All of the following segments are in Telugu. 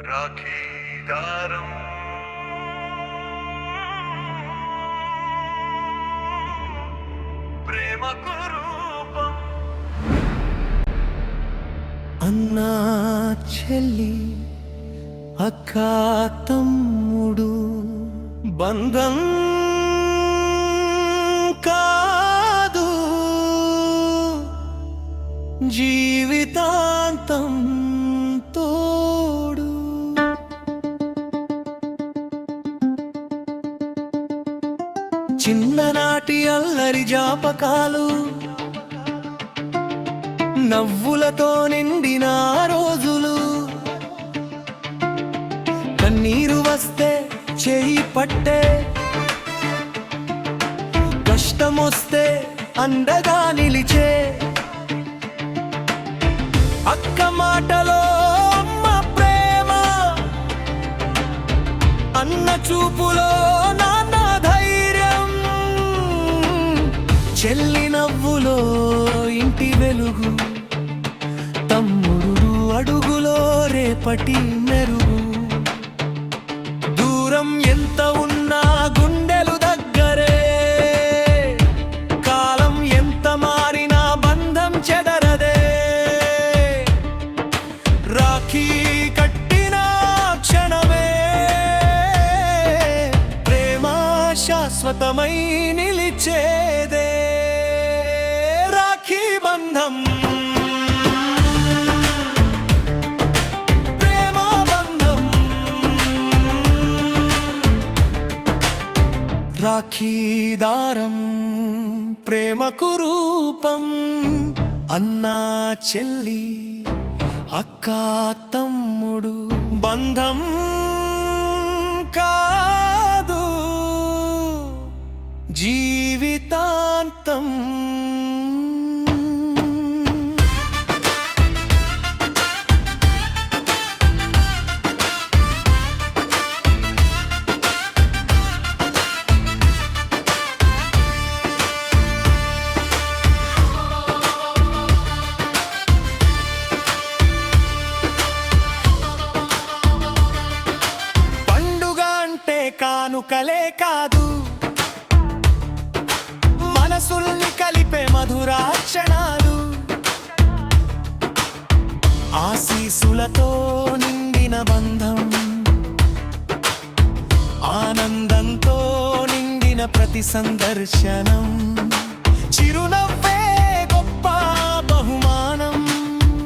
రాఖీ దారం ప్రేమకు రూపం అన్నా చెల్లి అక్క తమ్ముడు బంధం కాదు జీవితాంతం తోడు. చిన్ననాటి అల్లరి జాపకాలు నవ్వులతో నిండిన రోజులు, కన్నీరు వస్తే చేయి పట్టే, కష్టమొస్తే అండగా నిలిచే అక్క మాటలో అమ్మ ప్రేమ, అన్న చూపులో నాన్న ధైర్యం, చెల్లి నవ్వులో ఇంటి వెలుగు, తమ్ముడు అడుగులో రేపటి మెరుగు. దూరం ఎంత ఉన్నా గుండెలు దగ్గరే, కాలం ఎంత మారినా బంధం చెదరదే. రాఖీ కట్టిన క్షణమే ప్రేమ శాశ్వతమై నిలిచేదే. రాఖీ బంధం రాఖీ దారం ప్రేమకు రూపం, అన్నా చెల్లి అక్క తమ్ముడు బంధం కాదు జీవితాంతం. కానుకలే కాదు, మనసుల్ని కలిపే మధురాక్షణాలు, ఆశీసులతో నిండిన బంధం, ఆనందంతో నిండిన ప్రతి సందర్శనం, చిరునవ్వే గొప్ప బహుమానం,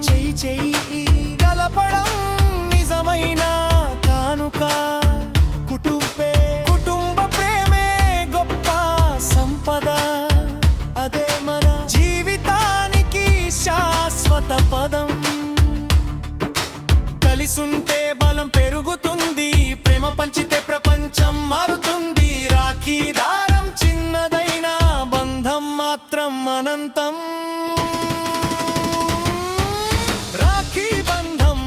చెయ్యి చెయ్యి కలపడం నిజమైన కానుక, కుటుంబ ప్రేమే గొప్ప సంపద, అదే మన జీవితానికి శాశ్వత పదం. కలిసుంటే బలం పెరుగుతుంది, ప్రేమ పంచితే ప్రపంచం మారుతుంది. రాఖీ దారం చిన్నదైన బంధం మాత్రం అనంతం. రాఖీ బంధం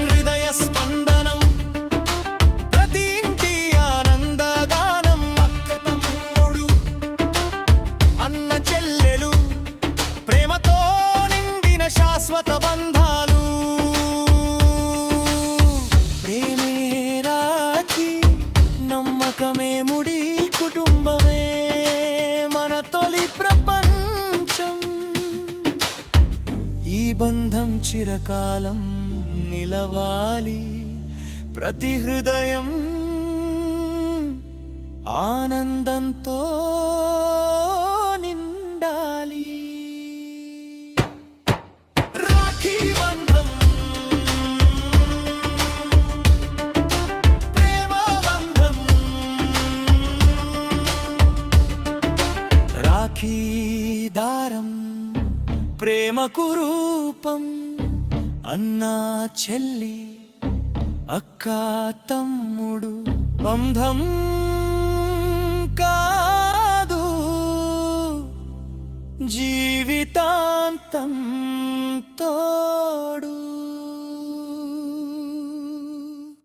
హృదయ స్పందనం, ప్రతి ఇంటి ఆనందగానం. అక్క తమ్ముడు అన్న చెల్లెలు ప్రేమతో నిండిన శాశ్వత బంధాలు. ప్రేమే రాఖీ, నమ్మకమే ముడి, కుటుంబమే మన తొలి ప్రపంచం. ఈ బంధం చిరకాలం నిలవాలి, ప్రతి హృదయం ఆనందంతో నిండాలి. రాఖీ బంధం ప్రేమ బంధం, రాఖీ దారం ప్రేమకు రూపం, అన్నా చెల్లి అక్క తమ్ముడు బంధం కాదు జీవితాంతం తో.